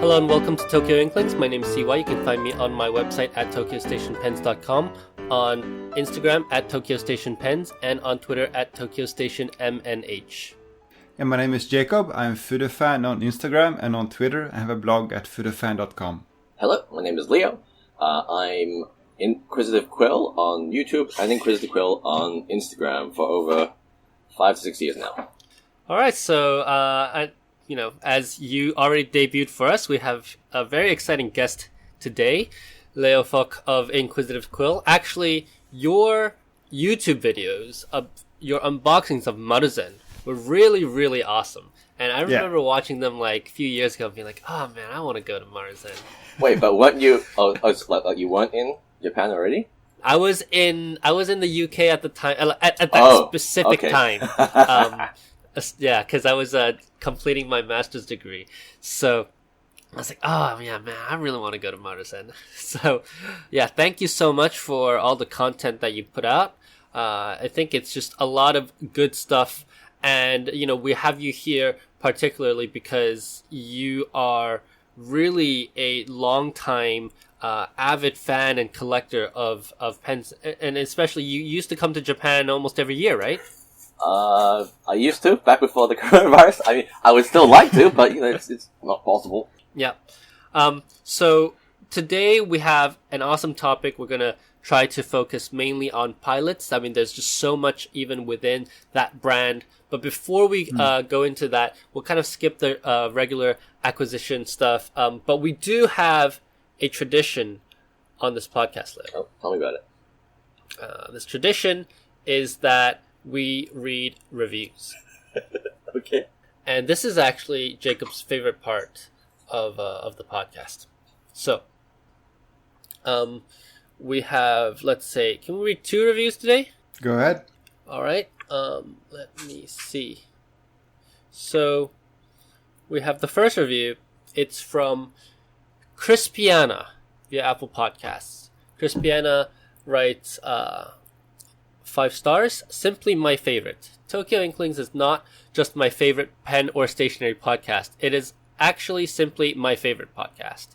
Hello and welcome to Tokyo Inklings. My name is CY. You can find me on my website at tokyostationpens.com, on Instagram at tokyostationpens, and on Twitter at tokyostationmnh. And my name is Jacob. I'm Foodafan on Instagram and on Twitter. I have a blog at foodafan.com. Hello, my name is Leo. I'm Inquisitive Quill on YouTube and Inquisitive Quill on Instagram for over 5 to 6 years now. All right, so as you already debuted for us, we have a very exciting guest today, Leo Fock of Inquisitive Quill. Actually, your YouTube videos of your unboxings of Maruzen were really, really awesome. And I remember watching them like a few years ago and being like, oh man, I want to go to Maruzen. Wait, but weren't you? You weren't in Japan already? I was in the UK at the time, at that specific time. Because I was completing my master's degree. So I was like, oh yeah, man, I really want to go to Maruzen. So yeah, thank you so much for all the content that you put out. I think it's just a lot of good stuff. And, we have you here particularly because you are really a long-time avid fan and collector of pens. And especially you used to come to Japan almost every year, right? I used to, back before the coronavirus. I mean, I would still like to, but, it's not possible. Yeah. So today we have an awesome topic. We're going to try to focus mainly on pilots. I mean, there's just so much even within that brand. But before we go into that, we'll kind of skip the regular acquisition stuff. But we do have a tradition on this podcast, Leo. Oh, tell me about it. This tradition is that we read reviews. Okay. And this is actually Jacob's favorite part of the podcast. So, we have, let's say, can we read 2 reviews today? Go ahead. All right. Let me see. So, we have the first review. It's from Crispiana via Apple Podcasts. Crispiana writes, 5 stars, simply my favorite. Tokyo Inklings is not just my favorite pen or stationery podcast. It is actually simply my favorite podcast.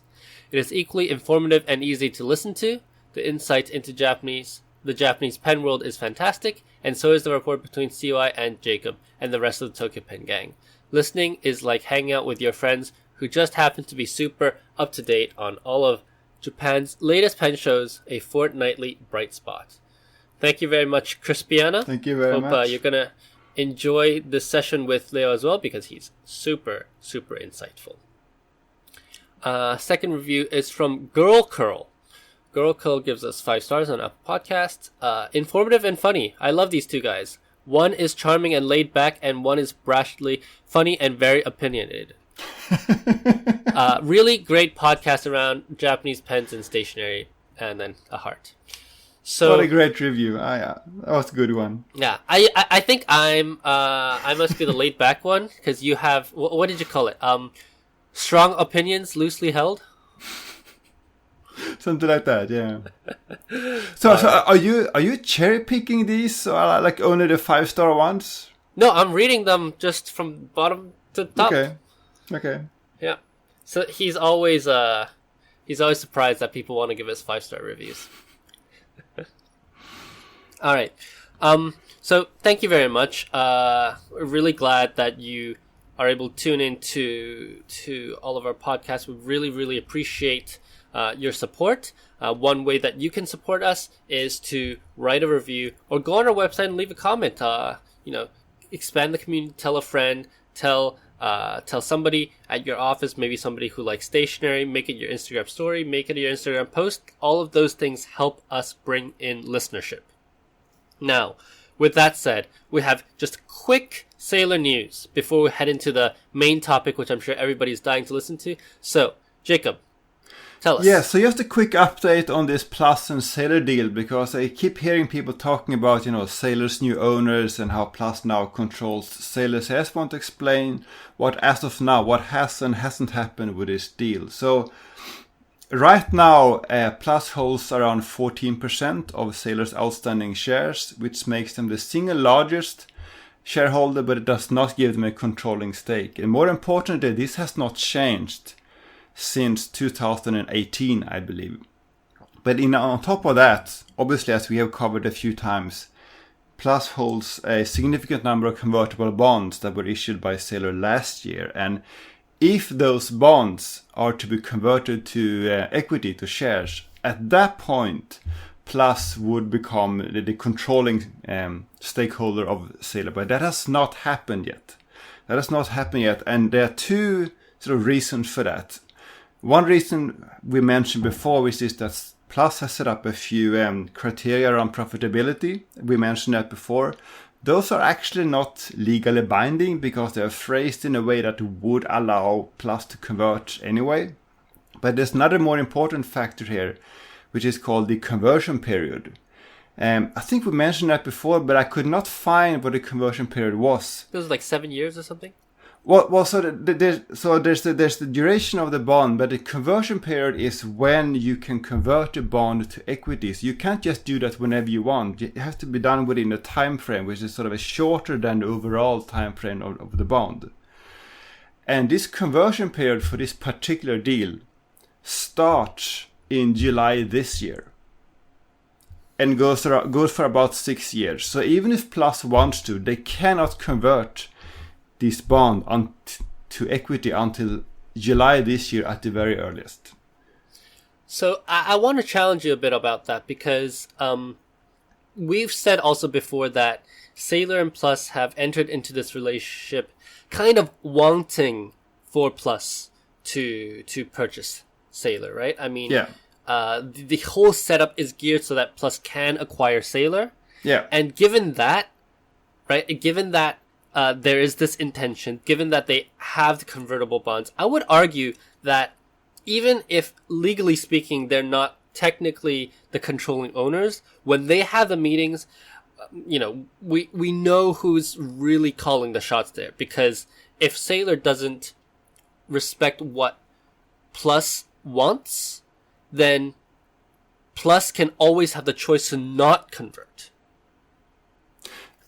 It is equally informative and easy to listen to. The insight into the Japanese pen world is fantastic, and so is the rapport between CY and Jacob and the rest of the Tokyo Pen gang. Listening is like hanging out with your friends who just happen to be super up to date on all of Japan's latest pen shows, a fortnightly bright spot. Thank you very much, Crispiana. Thank you very much. Hope you're going to enjoy this session with Leo as well because he's super, super insightful. Second review is from Girl Curl. Girl Curl gives us 5 stars on Apple Podcasts. Informative and funny. I love these 2 guys. One is charming and laid back, and one is brashly funny and very opinionated. Really great podcast around Japanese pens and stationery, and then a heart. So, what a great review! That was a good one. Yeah, I think I must be the laid back one because you have what did you call it? Strong opinions, loosely held. Something like that, yeah. So are you cherry picking these, or like only the 5-star ones? No, I'm reading them just from bottom to top. Okay. Yeah. So he's always surprised that people want to give us 5-star reviews. All right. So thank you very much. We're really glad that you are able to tune in to all of our podcasts. We really, really appreciate your support. One way that you can support us is to write a review or go on our website and leave a comment. Expand the community, tell a friend, tell somebody at your office, maybe somebody who likes stationery, make it your Instagram story, make it your Instagram post. All of those things help us bring in listenership. Now, with that said, we have just quick sailor news before we head into the main topic, which I'm sure everybody's dying to listen to. So, Jacob, tell us. Yeah, so just a quick update on this Plus and Sailor deal, because I keep hearing people talking about, Sailor's new owners and how Plus now controls Sailor. So I just want to explain as of now, what has and hasn't happened with this deal. So right now, Plus holds around 14% of Sailor's outstanding shares, which makes them the single largest shareholder, but it does not give them a controlling stake. And more importantly, this has not changed since 2018, I believe. But on top of that, obviously, as we have covered a few times, Plus holds a significant number of convertible bonds that were issued by Sailor last year. And if those bonds are to be converted to equity, to shares, at that point, Plus would become the controlling stakeholder of Sailor. But that has not happened yet. And there are two sort of reasons for that. One reason we mentioned before, which is that Plus has set up a few criteria around profitability. We mentioned that before. Those are actually not legally binding because they are phrased in a way that would allow Plus to convert anyway. But there's another more important factor here, which is called the conversion period. I think we mentioned that before, but I could not find what the conversion period was. It was like 7 years or something? Well, so there's the duration of the bond, but the conversion period is when you can convert the bond to equities. You can't just do that whenever you want. It has to be done within a time frame, which is sort of a shorter than the overall time frame of the bond. And this conversion period for this particular deal starts in July this year and goes for about 6 years. So even if Plus wants to, they cannot convert this bond to equity until July this year at the very earliest. So I want to challenge you a bit about that because we've said also before that Sailor and Plus have entered into this relationship kind of wanting for Plus to purchase Sailor, right? I mean, yeah. The whole setup is geared so that Plus can acquire Sailor. Yeah. And given that, right, there is this intention, given that they have the convertible bonds, I would argue that even if legally speaking they're not technically the controlling owners, when they have the meetings, we know who's really calling the shots there. Because if Sailor doesn't respect what Plus wants, then Plus can always have the choice to not convert.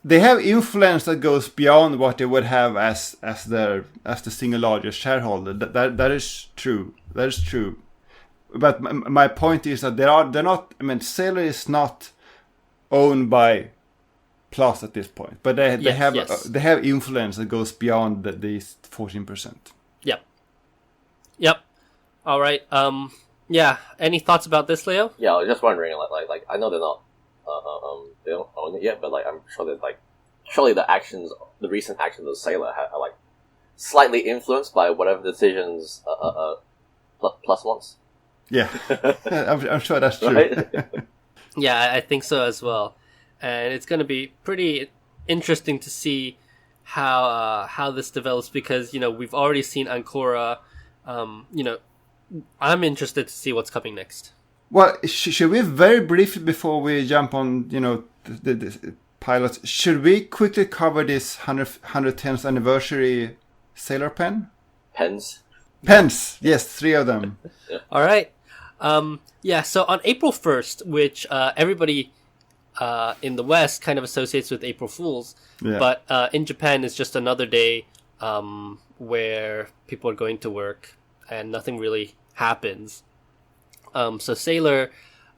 They have influence that goes beyond what they would have as the single largest shareholder. That is true. That is true. But my point is that they're not. I mean, Sailor is not owned by Plus at this point, but they have influence that goes beyond these 14%. Yep. All right. Yeah. Any thoughts about this, Leo? Yeah, I was just wondering. Like I know they're not. They don't own it yet, but like I'm sure that like surely the recent actions of Sailor are like slightly influenced by whatever decisions Plus wants. Yeah, I'm sure that's true. Right? Yeah, I think so as well, and it's going to be pretty interesting to see how this develops because we've already seen Ancora. I'm interested to see what's coming next. Well, should we very briefly before we jump on, the pilot, should we quickly cover this 110th anniversary Sailor pen? Pens, yes, 3 of them. All right. So on April 1st, which everybody in the West kind of associates with April Fools, but in Japan it's just another day where people are going to work and nothing really happens. So Sailor,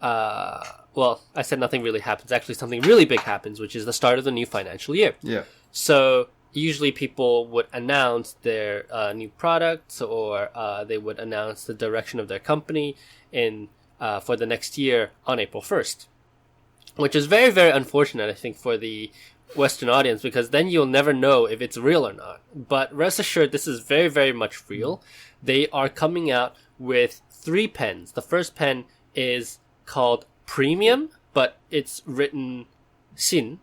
I said nothing really happens. Actually, something really big happens, which is the start of the new financial year. Yeah. So usually people would announce their new products or they would announce the direction of their company for the next year on April 1st, which is very, very unfortunate, I think, for the Western audience because then you'll never know if it's real or not. But rest assured, this is very, very much real. They are coming out with 3 pens. The first pen is called Premium, but it's written Shin.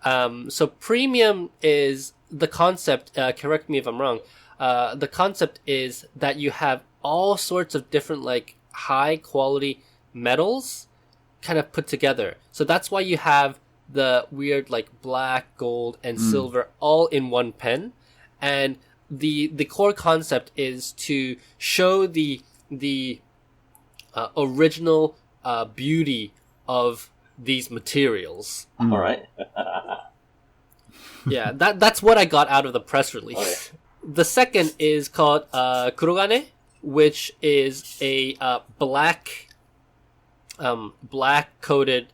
So Premium is the concept, correct me if I'm wrong, the concept is that you have all sorts of different like high quality metals kind of put together. So that's why you have the weird like black, gold, and silver all in one pen. And the core concept is to show the original beauty of these materials. All right. Yeah, that's what I got out of the press release. Okay. The second is called Kurogane, which is a black coated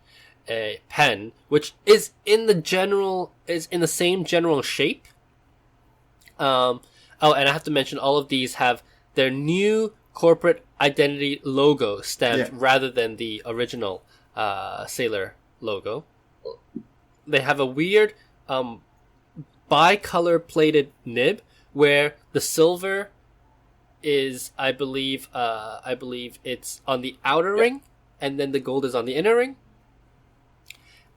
pen, which is in the same general shape. And I have to mention, all of these have their new corporate identity logo stamped rather than the original Sailor logo. They have a weird bicolor plated nib where the silver is, I believe it's on the outer ring, and then the gold is on the inner ring.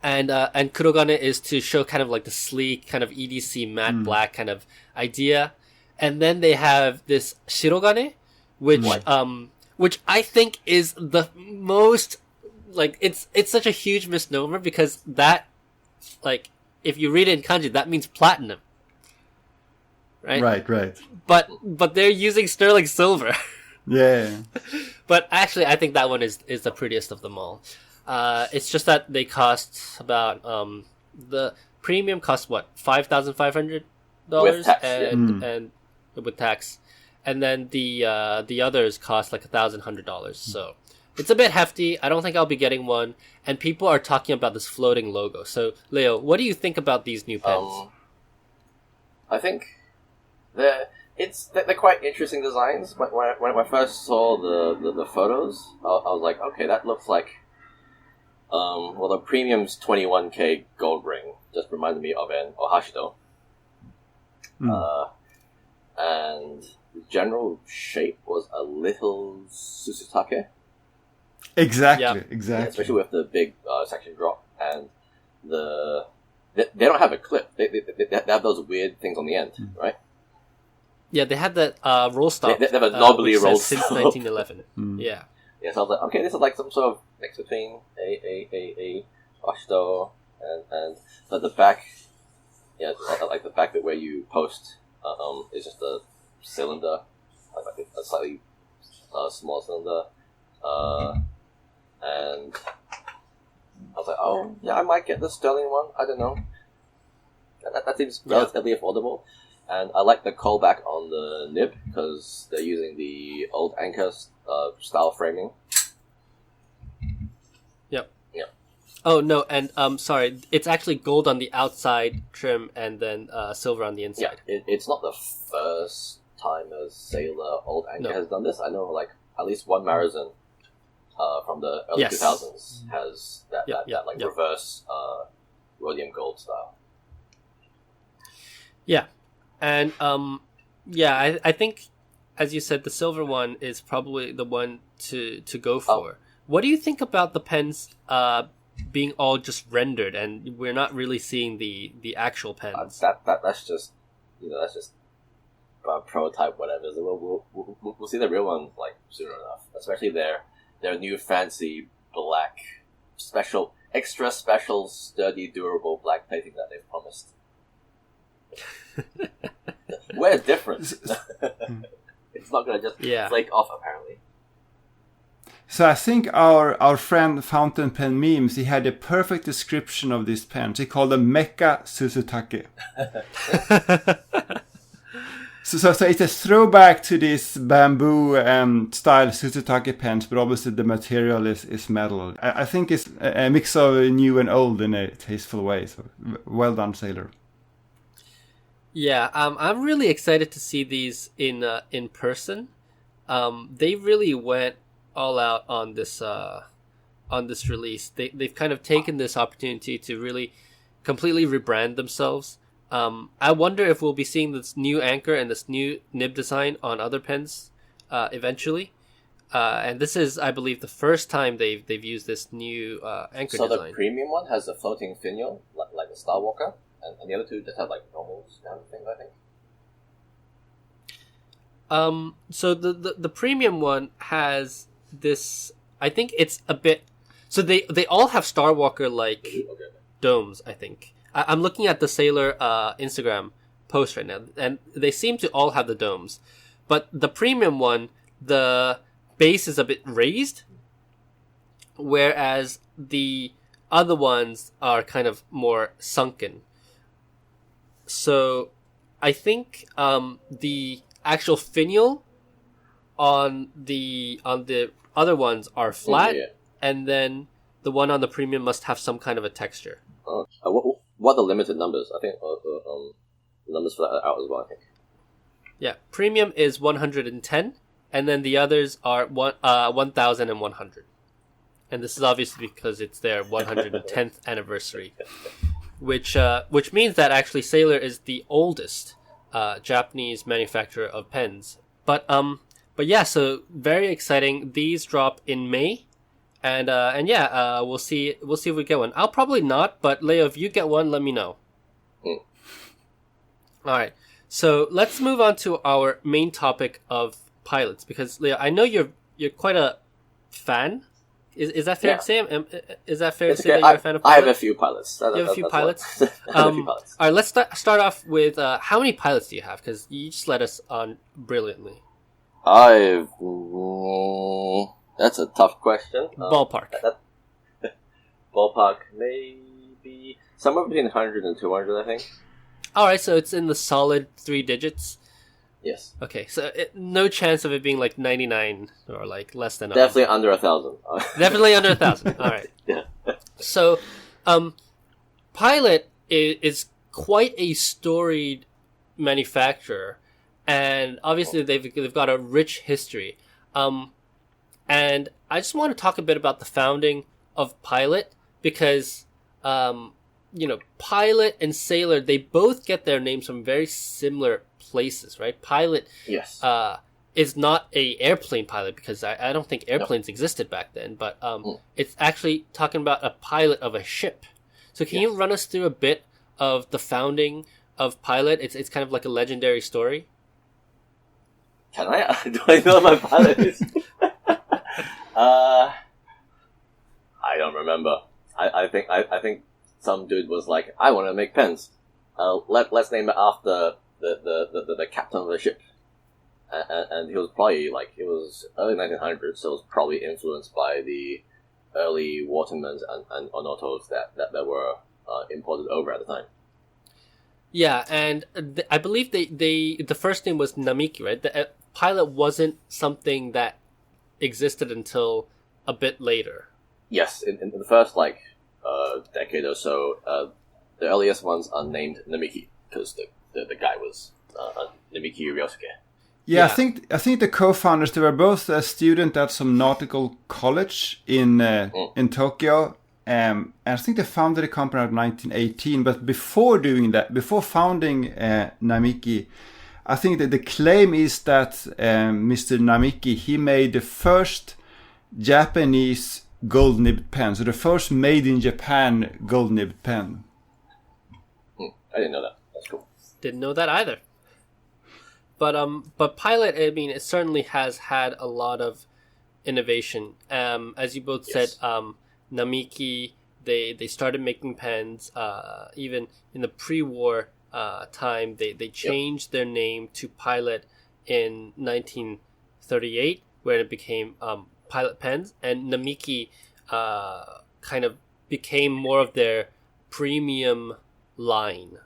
And Kurogane is to show kind of like the sleek kind of EDC matte black kind of idea. And then they have this Shirogane, which I think is the most, like, it's such a huge misnomer, because that, like, if you read it in kanji, that means platinum. Right. But they're using sterling silver. Yeah. But actually, I think that one is the prettiest of them all. It's just that they cost about the premium costs what, $5,500 with tax, and with tax, and then the others cost like $1,100. So it's a bit hefty. I don't think I'll be getting one. And people are talking about this floating logo. So Leo, what do you think about these new pens? I think they're quite interesting designs. When I first saw the photos, I was like, okay, that looks like. Well, the premium's 21K gold ring just reminded me of an Ohashido. And the general shape was a little Susutake. Exactly. Yeah, especially with the big section drop. And they don't have a clip. They have those weird things on the end, right? Yeah, they had that roll stop. They have a knobbly roll since stop. 1911. Yeah. Yeah, so I was like, okay, this is like some sort of mix between a Ohashido and but the back, like the back bit where you post, is just a cylinder, like a slightly small cylinder, and I was like, oh yeah, I might get the sterling one. I don't know. That seems relatively affordable, and I like the callback on the nib because they're using the old Anchor style framing. Oh no, and sorry, it's actually gold on the outside trim and then silver on the inside. Yeah, it's not the first time a Sailor old Anchor has done this. I know, like, at least one Marizan from the early 2000s has that reverse rhodium gold style. Yeah, and I think, as you said, the silver one is probably the one to go for. What do you think about the pens being all just rendered, and we're not really seeing the actual pens? That's just that's just prototype whatever. So we'll see the real one like soon enough. Especially their new fancy black extra special sturdy durable black plating that they've promised. We're different. It's not gonna just flake off apparently. So I think our friend Fountain Pen Memes, he had a perfect description of these pens. He called them Mecha Susutake. so it's a throwback to this bamboo style Susutake pens, but obviously the material is metal. I think it's a mix of new and old in a tasteful way. So well done, Sailor. Yeah, I'm really excited to see these in person. They really went all out on this release. They've kind of taken this opportunity to really completely rebrand themselves. I wonder if we'll be seeing this new anchor and this new nib design on other pens eventually. And this is, I believe, the first time they've used this new anchor design. So the premium one has a floating finial, like the Star Walker, and the other two just have like normal kind of things, I think. So the premium one has this. I think it's a bit. So they all have Star Walker like domes. I think I'm looking at the Sailor Instagram post right now, and they seem to all have the domes, but the premium one, the base is a bit raised, whereas the other ones are kind of more sunken. So I think the actual finial on the other ones are flat, Yeah. and then the one on the premium must have some kind of a texture. What are the limited numbers? I think the numbers for that are out as well. I think. Yeah, premium is 110, and then the others are 1,100. And this is obviously because it's their 110th anniversary, which means that actually Sailor is the oldest Japanese manufacturer of pens. But yeah, so very exciting. These drop in May, and we'll see if we get one. I'll probably not, but Leo, if you get one, let me know. Mm. All right. So let's move on to our main topic of pilots, because Leo, I know you're quite a fan. Is that fair to say? Is that fair to say that you're a fan of pilots? I have a few pilots. You have a few pilots? A few pilots. All right, let's start off with how many pilots do you have? Because you just led us on brilliantly. That's a tough question. Ballpark. Ballpark, maybe somewhere between 100 and 200, I think. All right, so it's in the solid 3 digits. Yes. Okay, so no chance of it being like 99 or like less than 100. Definitely under 1,000. Definitely under 1,000. All right. Yeah. So, Pilot is quite a storied manufacturer, and obviously they've got a rich history. And I just want to talk a bit about the founding of Pilot, because Pilot and Sailor, they both get their names from very similar places, right? Pilot Yes. is not a airplane pilot, because I don't think airplanes existed back then, but it's actually talking about a pilot of a ship. So can you run us through a bit of the founding of Pilot? It's kind of like a legendary story. Can I? Do I know my pilot is? I don't remember. I think some dude was like, I want to make pens. Let's name it after the captain of the ship. And he was probably like, it was early 1900s, so it was probably influenced by the early Watermans and Onotos that were imported over at the time. Yeah, and I believe the first name was Namiki, right? The Pilot wasn't something that existed until a bit later. Yes, in the first decade or so, the earliest ones are named Namiki because the guy was Namiki Ryosuke. Yeah, I think the co-founders, they were both a student at some nautical college in Tokyo. And I think they founded the company in 1918. But before doing that, before founding Namiki, I think that the claim is that Mr. Namiki, he made the first Japanese gold-nibbed pen. So the first made in Japan gold-nibbed pen. I didn't know that. That's cool. Didn't know that either. But Pilot, I mean, it certainly has had a lot of innovation. As you both said, Namiki, they started making pens. Even in the pre-war time, they changed their name to Pilot in 1938, where it became Pilot pens, and Namiki kind of became more of their premium line.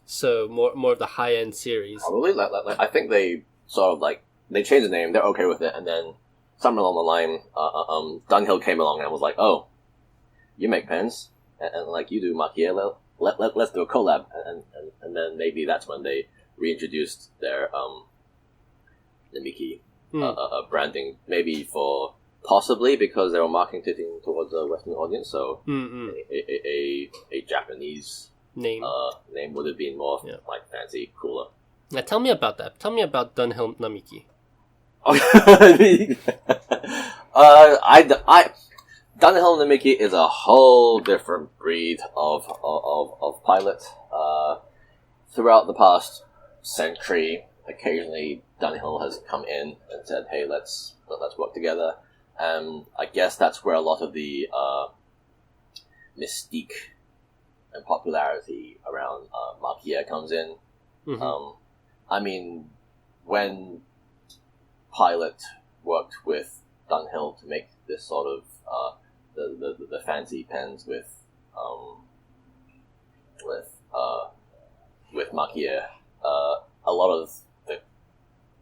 So more of the high end series. Probably, I think they sort of they changed the name. They're okay with it, and then somewhere along the line, Dunhill came along and was like, "Oh, you make pens, and like you do Makia. Let's do a collab." And then maybe that's when they reintroduced their Namiki branding, maybe possibly because they were marketing towards a Western audience. So a Japanese name would have been more fancy, cooler. Now tell me about that. Tell me about Dunhill Namiki. Dunhill Namiki is a whole different breed of pilot. Throughout the past century, occasionally Dunhill has come in and said, "Hey, let's work together." I guess that's where a lot of the mystique and popularity around Makia comes in. Mm-hmm. I mean, when Pilot worked with Dunhill to make this sort of the fancy pens with Makia, a lot of the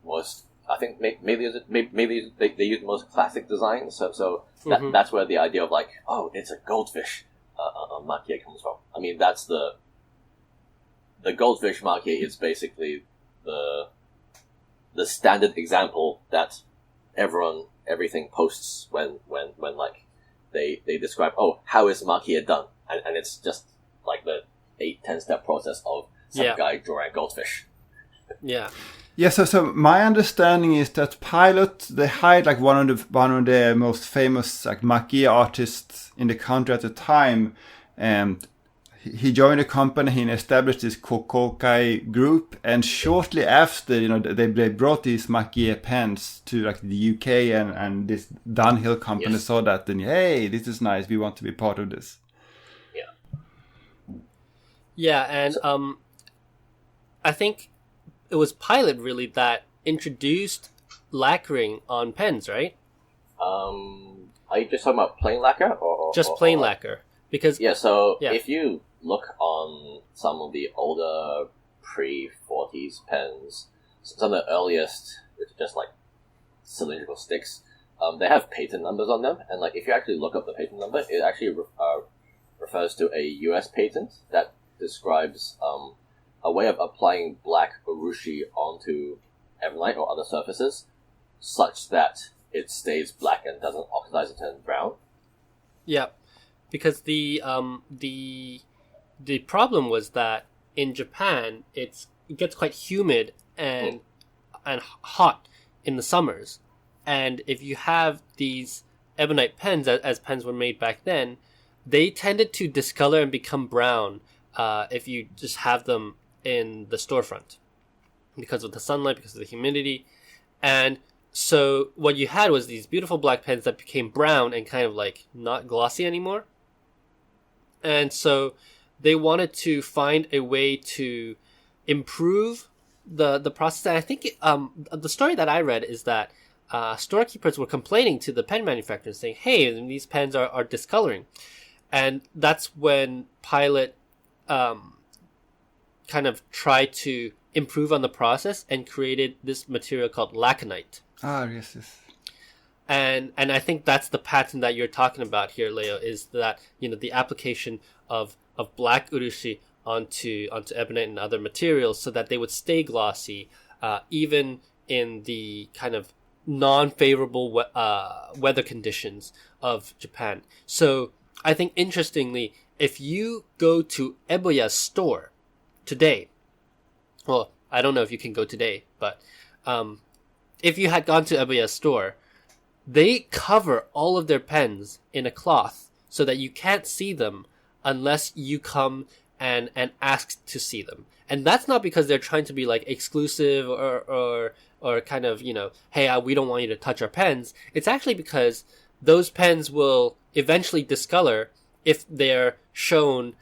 most I think maybe they use the most classic design, so Mhm. that's where the idea of like, oh, it's a goldfish makie comes from. I mean, that's the goldfish makie is basically the standard example that everything posts when like they describe, oh, how is makie done, and it's just like the 8-10 step process of some Yeah. guy drawing a goldfish. Yeah. Yeah, so my understanding is that Pilot, they hired like one of the most famous like maki artists in the country at the time, and he joined the company. He established this Kokokai group, and shortly after, they brought these maki pens to like the UK, and this Dunhill company Yes. saw that, and hey, this is nice. We want to be part of this. Yeah, and I think it was Pilot really that introduced lacquering on pens, right? Are you just talking about plain lacquer or Just plain or- lacquer, because Yeah, so Yeah. if you look on some of the older pre-40s pens, some of the earliest, which are just like cylindrical sticks, they have patent numbers on them, and like if you actually look up the patent number, it actually refers to a US patent that describes a way of applying black urushi onto ebonite or other surfaces, such that it stays black and doesn't oxidize and turn brown. yeah, because the problem was that in Japan it gets quite humid and hot in the summers, and if you have these ebonite pens, as pens were made back then, they tended to discolor and become brown if you just have them in the storefront because of the sunlight, because of the humidity. And so what you had was these beautiful black pens that became brown and kind of like not glossy anymore. And so they wanted to find a way to improve the process. And I think the story that I read is that storekeepers were complaining to the pen manufacturers saying, hey, these pens are discoloring. And that's when Pilot kind of tried to improve on the process and created this material called laconite. Ah, yes. And I think that's the pattern that you're talking about here, Leo, is that, the application of black urushi onto ebonite and other materials so that they would stay glossy, even in the kind of non-favorable weather conditions of Japan. So I think, interestingly, if you go to Eboya's store today, well, I don't know if you can go today, but if you had gone to Eboya's store, they cover all of their pens in a cloth so that you can't see them unless you come and ask to see them. And that's not because they're trying to be like exclusive or kind of, hey, we don't want you to touch our pens. It's actually because those pens will eventually discolor if they're shown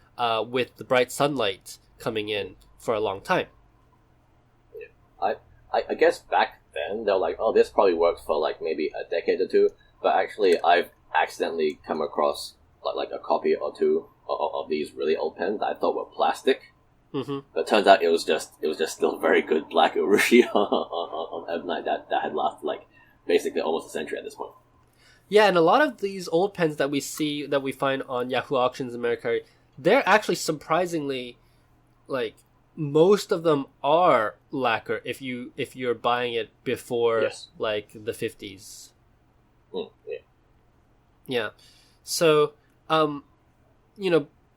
with the bright sunlight coming in for a long time. I guess back then they're like, oh, this probably works for like maybe a decade or two, but actually I've accidentally come across like a copy or two of these really old pens that I thought were plastic. Mm-hmm. But it turns out it was just still very good black urushi on ebonite that had lasted like basically almost a century at this point. Yeah, and a lot of these old pens that we find on Yahoo Auctions and Mercari, they're actually surprisingly, like, most of them are lacquer if you're buying it before like the 50s. Yeah. Yeah. So,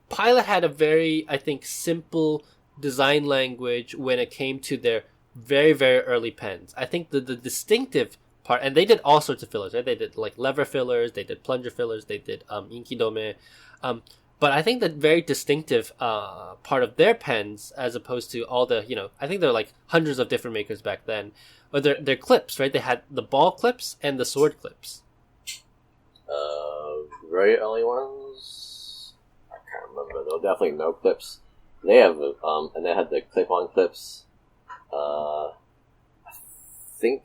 Pilot had a very, I think, simple design language when it came to their very, very early pens. I think the distinctive part, and they did all sorts of fillers, right? They did like lever fillers, they did plunger fillers, they did inkidome. But I think the very distinctive part of their pens, as opposed to all the, I think there were like hundreds of different makers back then, but their clips, right? They had the ball clips and the sword clips. Very early ones, I can't remember. There were definitely no clips. They have, and they had the clip-on clips. I think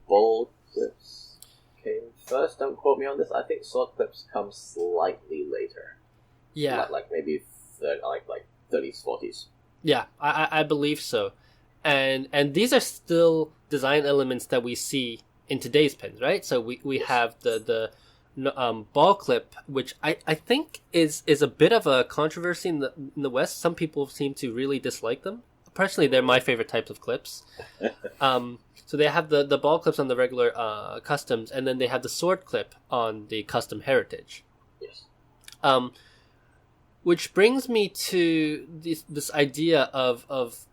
ball clips came first. Don't quote me on this. I think sword clips come slightly later. Yeah, like maybe like 30s, 40s. Yeah, I believe so, and these are still design elements that we see in today's pens, right? So we have the ball clip, which I think is a bit of a controversy in the West. Some people seem to really dislike them. Personally, they're my favorite types of clips. So they have the ball clips on the regular customs, and then they have the sword clip on the custom heritage. Yes. Which brings me to this idea of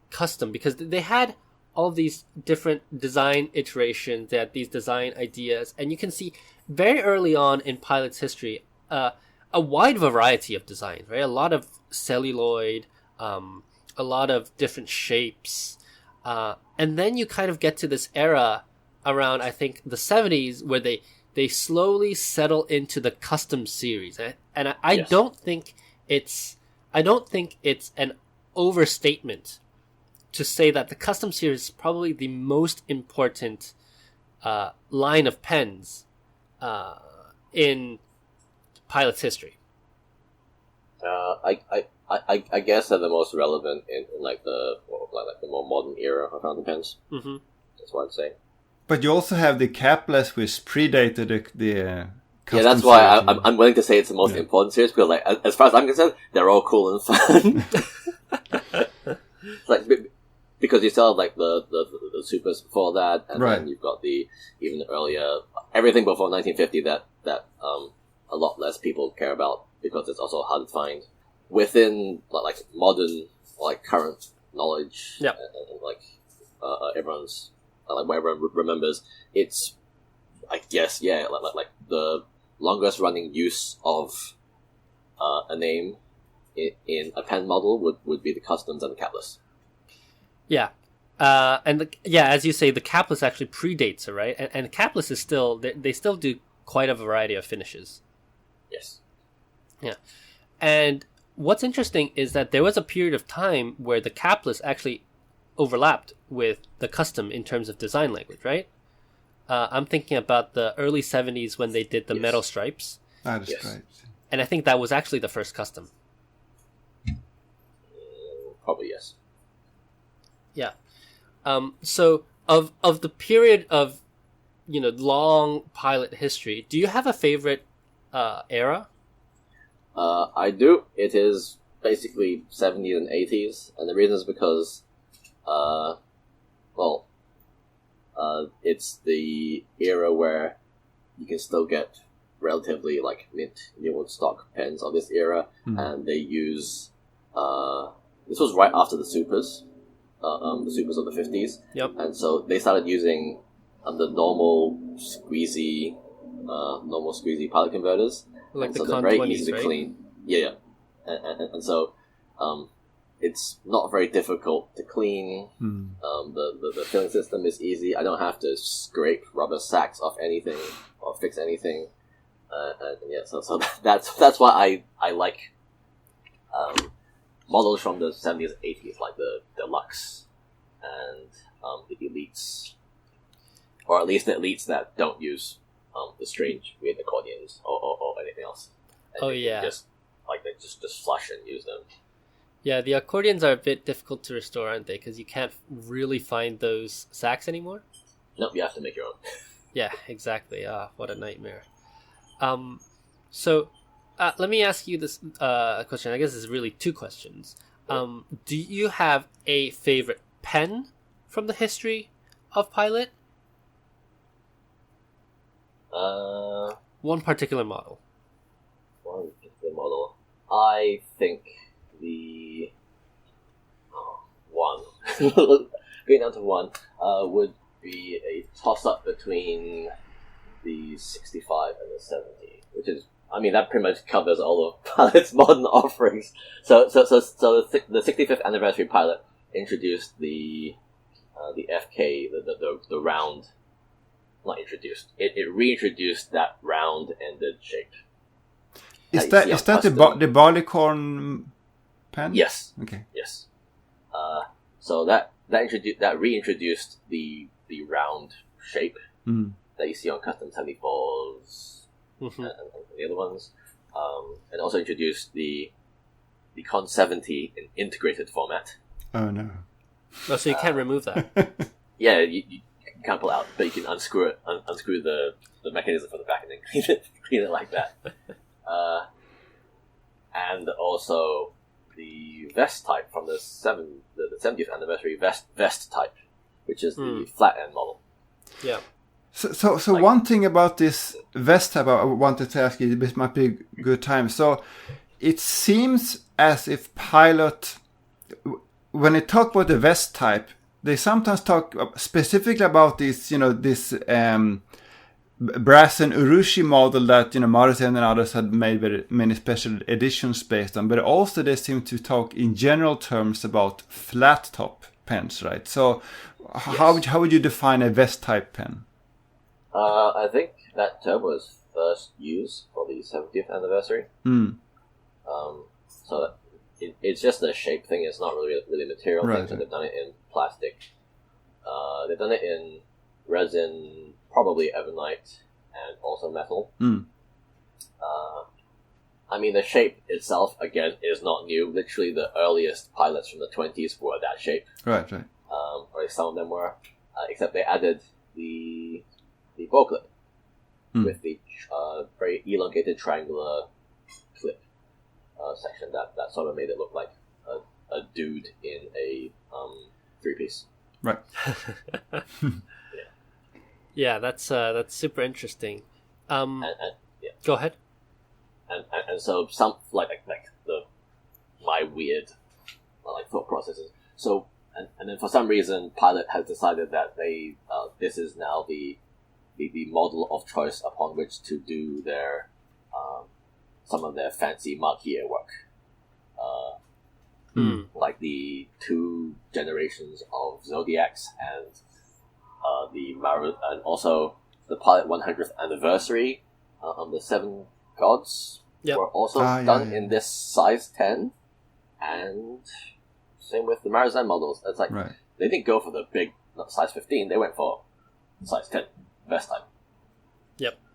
custom, because they had all these different design iterations, they had these design ideas, and you can see very early on in Pilot's history a wide variety of designs, right? A lot of celluloid, a lot of different shapes, and then you kind of get to this era around, I think, the 70s, where they slowly settle into the custom series, and I Yes. don't think it's an overstatement to say that the custom series is probably the most important line of pens in Pilot's history. I guess they're the most relevant in like the more modern era of fountain pens. Mm-hmm. That's what I'd say. But you also have the capless, which predated the Yeah, custom that's why series. I'm willing to say it's the most important series, because like as far as I'm concerned, they're all cool and fun. Like because you still have like the supers before that, and Right. then you've got the even earlier everything before 1950 that a lot less people care about, because it's also hard to find within like modern, like current knowledge. Yep. And like everyone's like where everyone remembers, it's, I guess, yeah, like the longest running use of a name in a pen model would be the customs and the capless. Yeah. As you say, the capless actually predates it, right? And capless is still, they still do quite a variety of finishes. Yes. Yeah. And what's interesting is that there was a period of time where the capless actually overlapped with the custom in terms of design language, right? I'm thinking about the early 70s when they did the Yes. metal stripes. That's Yes. right. And I think that was actually the first custom. Probably yes. Yeah. So of the period of, long Pilot history, do you have a favorite era? I do. It is basically 70s and 80s, and the reason is because, it's the era where you can still get relatively like mint new stock pens of this era, and they use this was right after the supers, the supers of the 50s. Yep. And so they started using the normal squeezy pilot converters. Like And the so they're Con very 20s, easy to right? clean. Yeah. And so it's not very difficult to clean. The filling system is easy. I don't have to scrape rubber sacks off anything or fix anything. And yeah, so that's why I like models from the 70s and 80s, like the Deluxe and the Elites, or at least the Elites that don't use the strange weird accordions or anything else. And Oh, they yeah. just flush and use them. Yeah, the accordions are a bit difficult to restore, aren't they? Because you can't really find those sacks anymore. Nope, you have to make your own. Yeah, exactly. What a nightmare. So let me ask you this question. I guess it's really two questions. Do you have a favorite pen from the history of Pilot? One particular model. One particular model. I think the one going down to one would be a toss-up between the 65 and the 70, which is, I mean, that pretty much covers all of Pilot's modern offerings. So the 65th anniversary Pilot introduced the FK, the round. Not introduced. It reintroduced that round-ended shape. Is you that see is on that the custom. the barleycorn pen? Yes. Okay. Yes. So that reintroduced the round shape that you see on custom 74s Mm-hmm. and the other ones, and also introduced the Con 70 in integrated format. Oh no. Oh, so you can't remove that. Yeah, you can't pull it out, but you can unscrew it, unscrew the mechanism from the back, and then clean it like that. And also the vest type from the 70th anniversary vest type, which is the flat end model. Yeah. So like, one thing about this vest type I wanted to ask you, this might be a good time. So it seems as if Pilot, when they talk about the vest type, they sometimes talk specifically about this, this brass and urushi model that, Maruzen and others had made very many special editions based on. But also they seem to talk in general terms about flat top pens, right? So how would you define a vest type pen? I think that term was first used for the 70th anniversary. So it's just a shape thing. It's not really a material thing. So they've done it in plastic. They've done it in resin, probably ebonite, and also metal. I mean, the shape itself, again, is not new. Literally, the earliest pilots from the 20s were that shape. Right. Or some of them were. Except they added the bow clip with the very elongated triangular clip section that sort of made it look like a dude in a three-piece. Right. Yeah, that's super interesting. And Go ahead. And so some like my weird thought processes. So and then for some reason, Pilot has decided that they this is now the model of choice upon which to do their some of their fancy marquee work. Like the 2 generations of Zodiacs and and also the Pilot 100th anniversary on the 7 Gods were also done in this size 10, and same with the Maruzen models. It's like they didn't go for the big size 15; they went for size 10 vest type.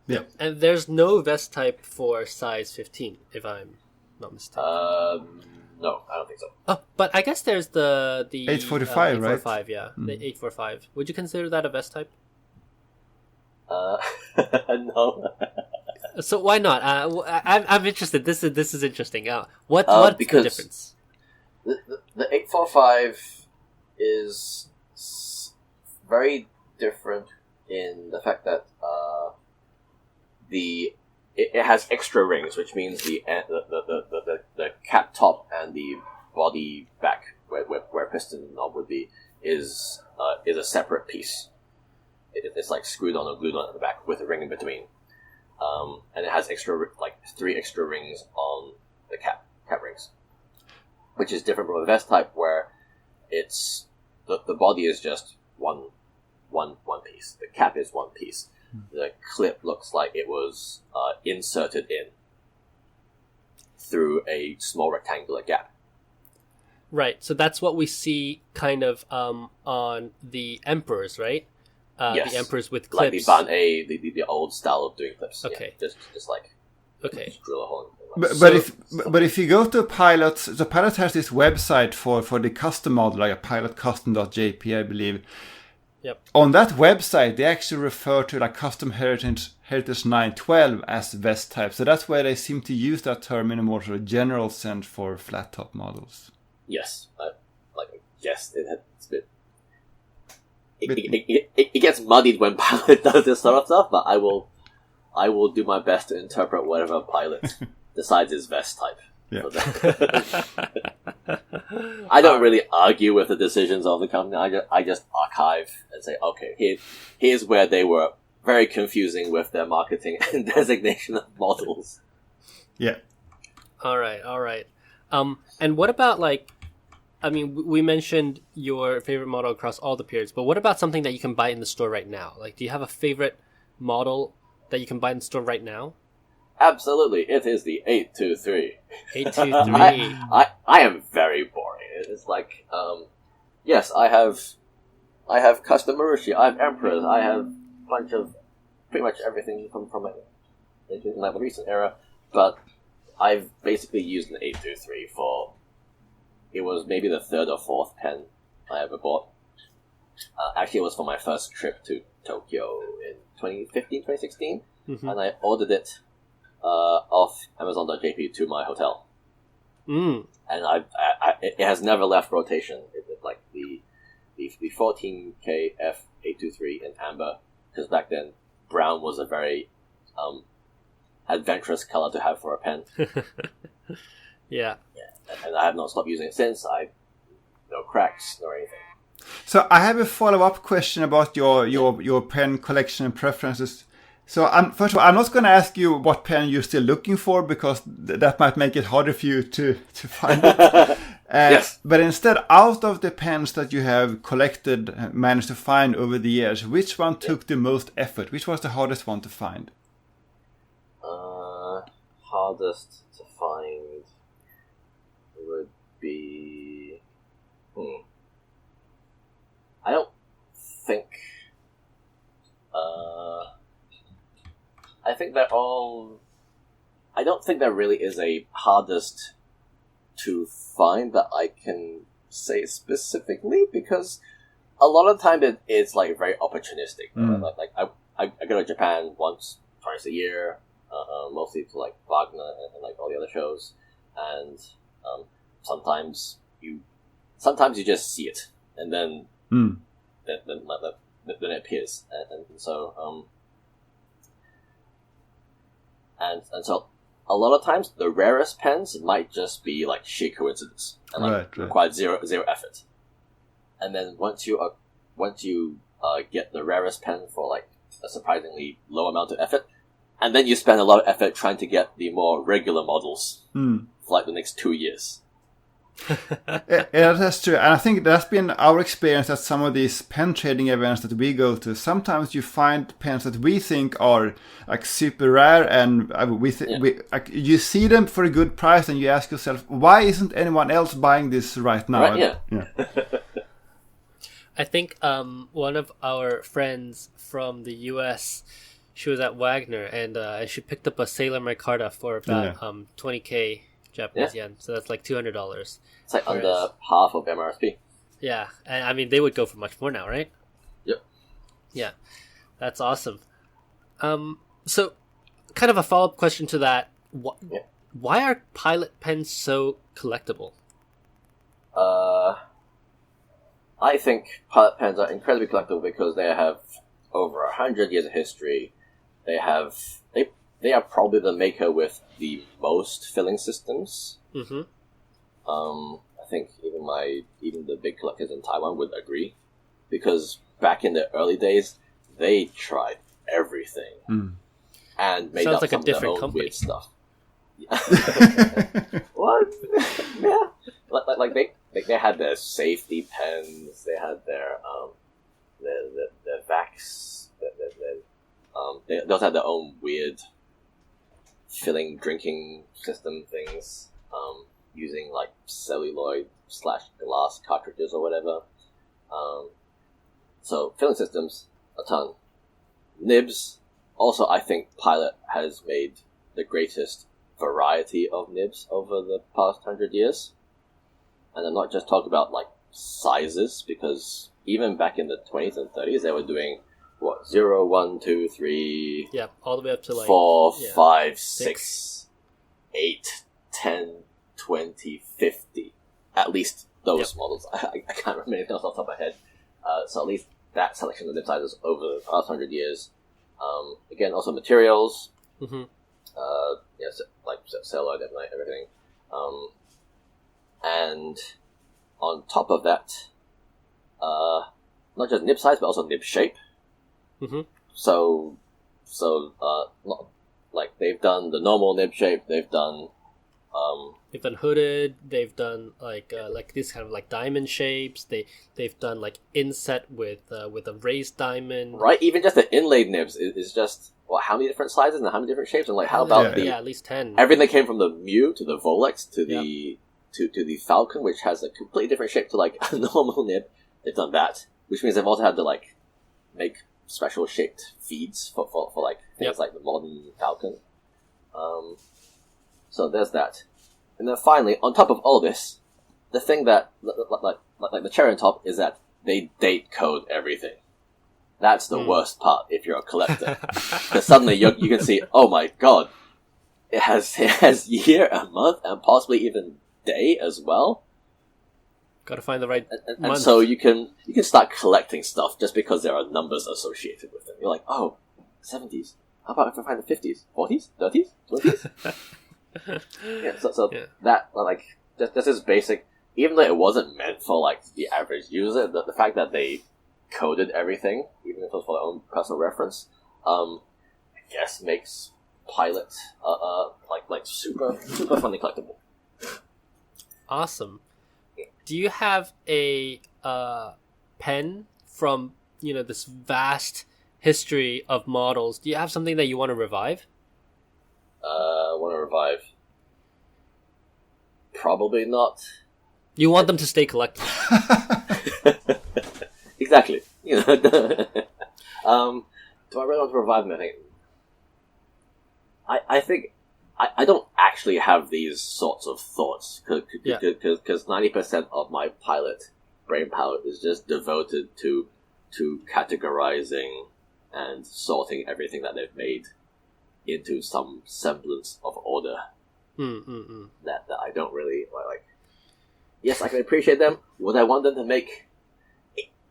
Yep. And there's no vest type for size 15, if I'm not mistaken. No, I don't think so. Oh, but I guess there's the 845, right? 845, yeah, the 845. Would you consider that a vest type? No. So why not? I'm interested. This is interesting. What's the difference? The 845 is very different in the fact that it has extra rings, which means the cap top and the body back where piston knob would be is a separate piece. It's like screwed on or glued on at the back with a ring in between, and it has 3 extra rings on the cap rings, which is different from a vest type where it's the body is just one piece. The cap is one piece. The clip looks like it was inserted in through a small rectangular gap. Right, so that's what we see kind of on the Emperors, right? Yes. The Emperors with clips. Like the Ban A, the old style of doing clips. Okay. Yeah, just like just drill a hole in. But if you go to Pilot, the Pilot has this website for the custom model, like a pilotcustom.jp, I believe. Yep. On that website, they actually refer to like Custom Heritage 912 as vest type. So that's why they seem to use that term in a more sort of general sense for flat top models. Yes, it's a bit. It gets muddied when Pilot does this sort of stuff, but I will do my best to interpret whatever Pilot decides is vest type. Yeah. I don't really argue with the decisions of the company. I just archive and say, okay, here's where they were very confusing with their marketing and designation of models. Yeah. All right. And what about we mentioned your favorite model across all the periods, but what about something that you can buy in the store right now? Like, do you have a favorite model that you can buy in the store right now? Absolutely, it is the 823. 823. I am very boring. It's like, yes, I have custom Marushi, I have Emperors, I have a bunch of pretty much everything from the recent era, but I've basically used an 823 for, it was maybe the 3rd or 4th pen I ever bought. Actually, it was for my first trip to Tokyo in 2015, 2016, and I ordered it off Amazon.jp to my hotel. And it has never left rotation. Like the 14K F823 in amber, because back then brown was a very adventurous color to have for a pen. Yeah, and I have not stopped using it since. No cracks nor anything. So I have a follow-up question about your pen collection and preferences. So first of all, I'm not going to ask you what pen you're still looking for, because that might make it harder for you to find it. Yes. But instead, out of the pens that you have collected, managed to find over the years, which one took the most effort? Which was the hardest one to find? Hardest to find would be... I don't think... I think they're all... I don't think there really is a hardest to find that I can say specifically, because a lot of the time it's like very opportunistic. Like I go to Japan once, twice a year, mostly to like Wagner and like all the other shows, and sometimes you just see it, and then then it appears, and so and so a lot of times the rarest pens might just be like sheer coincidence and like required zero effort, and then once you get the rarest pen for like a surprisingly low amount of effort, and then you spend a lot of effort trying to get the more regular models for like the next 2 years. Yeah, that's true. And I think that's been our experience at some of these pen trading events that we go to. Sometimes you find pens that we think are like super rare, and you see them for a good price, and you ask yourself, why isn't anyone else buying this right now? Right, yeah. I think one of our friends from the US, she was at Wagner, and she picked up a Sailor Micarta for about 20K Japanese yen, so that's like $200. It's like under half of MRSP. Yeah, and I mean they would go for much more now, right? Yep. Yeah, that's awesome. So, kind of a follow-up question to that: why are Pilot pens so collectible? I think Pilot pens are incredibly collectible because they have over 100 years of history. They are probably the maker with the most filling systems. I think even the big collectors in Taiwan would agree, because back in the early days, they tried everything and made up like some a different of their own company. weird stuff. What? Yeah, like they had their safety pens. They had their Vax. They also had their own weird filling drinking system things, using like celluloid/glass cartridges or whatever. So filling systems, a ton. Nibs, also I think Pilot has made the greatest variety of nibs over the past 100 years. And I'm not just talking about like sizes, because even back in the 20s and 30s they were doing 0, 1, 2, 3, all the way up to like 4, 5, 6, 8, 10, 20, 50. At least those models. I can't remember anything else off the top of my head. So at least that selection of nib sizes over the past 100 years. Again, also materials. Like celluloid, everything. And on top of that, not just nib size, but also nib shape. So, like they've done the normal nib shape. They've done hooded. They've done like these kind of like diamond shapes. They've done like inset with a raised diamond. Right. Even just the inlaid nibs is just how many different sizes and how many different shapes, and like how about at least 10. Everything that came from the Mew to the Volex to the to the Falcon, which has a completely different shape to like a normal nib. They've done that, which means they've also had to like make special shaped feeds for like things like the modern Falcon. So there's that, and then finally, on top of all this, the thing that like the cherry on top is that they date code everything. That's the worst part if you're a collector. Because suddenly you can see, oh my god, it has year and month and possibly even day as well. Got to find the right and so you can start collecting stuff just because there are numbers associated with them. You're like, oh, 70s. How about if I find the 50s, 40s, 30s, 20s? Yeah, so that like this is basic. Even though it wasn't meant for like the average user, the fact that they coded everything, even if it was for their own personal reference, I guess makes Pilot like super funny collectible. Awesome. Do you have a pen from this vast history of models? Do you have something that you want to revive? Want to revive? Probably not. You want them to stay collectible. Exactly. Do I really want to revive anything? I think I don't actually have these sorts of thoughts because 90% of my Pilot brain power is just devoted to categorizing and sorting everything that they've made into some semblance of order. That I don't really like. Yes, I can appreciate them. Would I want them to make?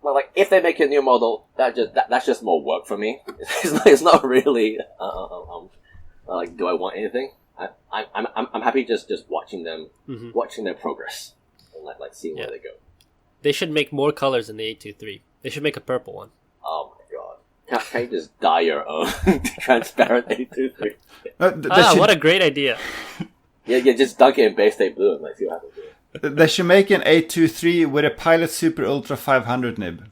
Well, like if they make a new model, that's just more work for me. It's not really. Like, do I want anything? I'm happy just watching them, watching their progress, and like seeing where they go. They should make more colors in the 823. They should make a purple one. Oh my god! Can you just dye your own transparent 823? What a great idea! Yeah, just dunk it in Bay State Blue and see what happens. They should make an 823 with a Pilot Super Ultra 500 nib.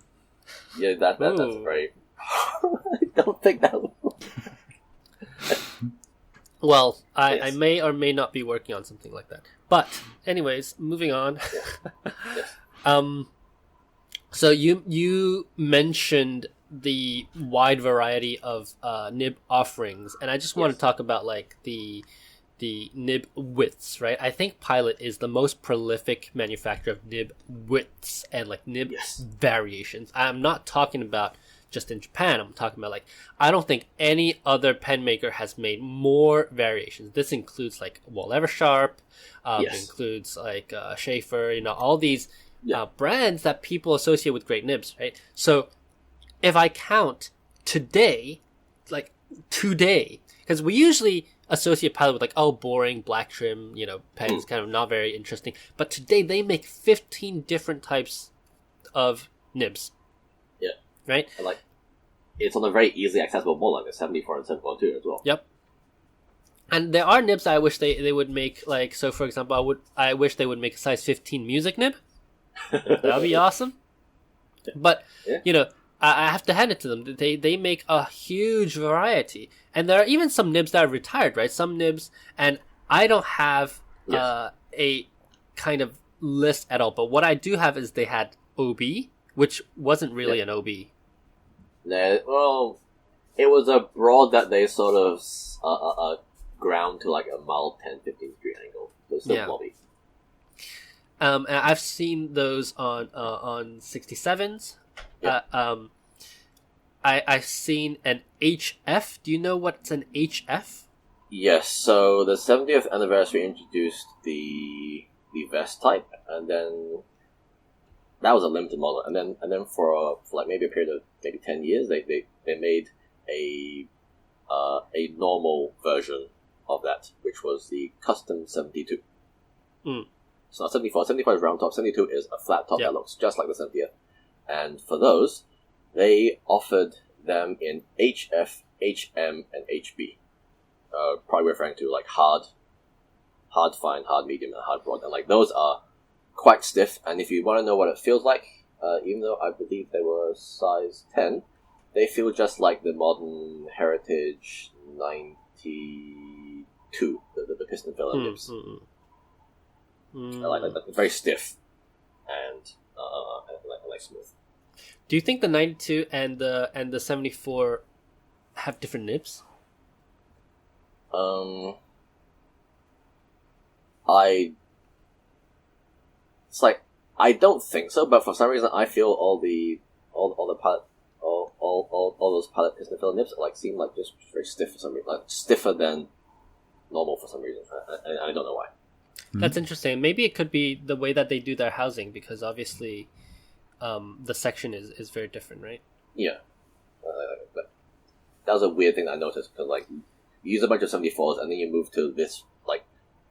Yeah, that's very. I don't think that will. Well, I may or may not be working on something like that. But, anyways, moving on. Yes. So you mentioned the wide variety of nib offerings, and I just want to talk about like the nib widths, right? I think Pilot is the most prolific manufacturer of nib widths and like nib variations. I'm not talking about just in Japan. I'm talking about like, I don't think any other pen maker has made more variations. This includes like Wall Eversharp, includes like Schaefer, all these brands that people associate with great nibs, right? So if I count today, because we usually associate Pilot with like, oh, boring, black trim, pens, kind of not very interesting. But today they make 15 different types of nibs. Yeah. Right? And like, it's on a very easily accessible model, like the 74 and 7.2 as well. Yep. And there are nibs I wish they would make, like, so for example, I wish they would make a size 15 music nib. That would be awesome. But, I have to hand it to them. They make a huge variety. And there are even some nibs that are retired, right? Some nibs, and I don't have a kind of list at all. But what I do have is they had OB, which wasn't really an OB. No, well, it was a broad that they sort of ground to like a mild 10-15 degree angle. So it's still blobby. And I've seen those on 67s. Yeah. I've seen an HF. Do you know what's an HF? Yes. So the 70th anniversary introduced the vest type, and then that was a limited model. And then for like maybe a period of maybe 10 years, they made a normal version of that, which was the custom 72. So not 74. 74 is round top. 72 is a flat top that looks just like the 70th. And for those, they offered them in HF, HM, and HB. Probably referring to like hard fine, hard medium, and hard broad. And like those are quite stiff. And if you want to know what it feels like, even though I believe they were size 10, they feel just like the modern Heritage 92, the piston filler nibs. Like very stiff and like smooth. Do you think the 92 and the 74 have different nibs? I don't think so, but for some reason I feel all the pilot all those pilot piston filler nibs seem like just very stiff for some reason, like stiffer than normal for some reason. I don't know why. That's interesting. Maybe it could be the way that they do their housing, because obviously the section is very different, right? Yeah. But that was a weird thing that I noticed, because you use a bunch of 74s and then you move to this,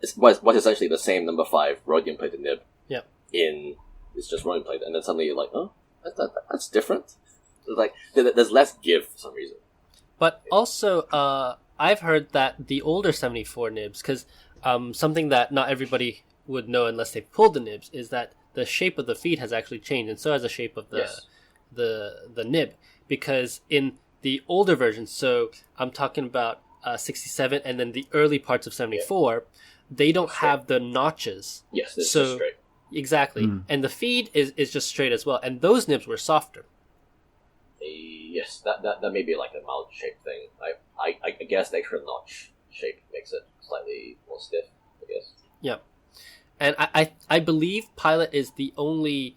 it's what's essentially the same number 5 rhodium plated nib. Yep. It's just rhodium plated, and then suddenly you're like, oh, that's different. It's there's less give for some reason. But also, I've heard that the older 74 nibs, because something that not everybody would know unless they pulled the nibs, is that the shape of the feed has actually changed, and so has the shape of the nib. Because in the older versions, so I'm talking about 67 and then the early parts of 74, they don't have the notches. Yes, it's just straight. Exactly. And the feed is just straight as well, and those nibs were softer. Yes, that may be like a mild shape thing. I guess the extra notch shape makes it slightly more stiff, I guess. Yeah. And I believe Pilot is the only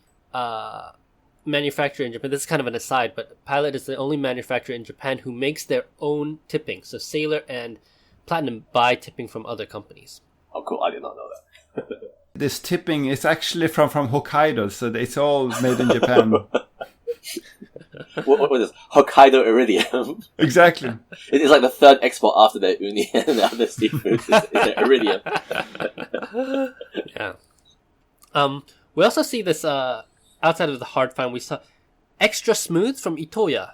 manufacturer in Japan. This is kind of an aside, but Pilot is the only manufacturer in Japan who makes their own tipping. So Sailor and Platinum buy tipping from other companies. Oh, cool. I did not know that. This tipping is actually from Hokkaido, so it's all made in Japan. What was this? Hokkaido Iridium. Exactly. It's like the third export after the uni and the other seafood. It's the Iridium. Yeah. We also see this outside of the hard find. We saw Extra Smooth from Itoya.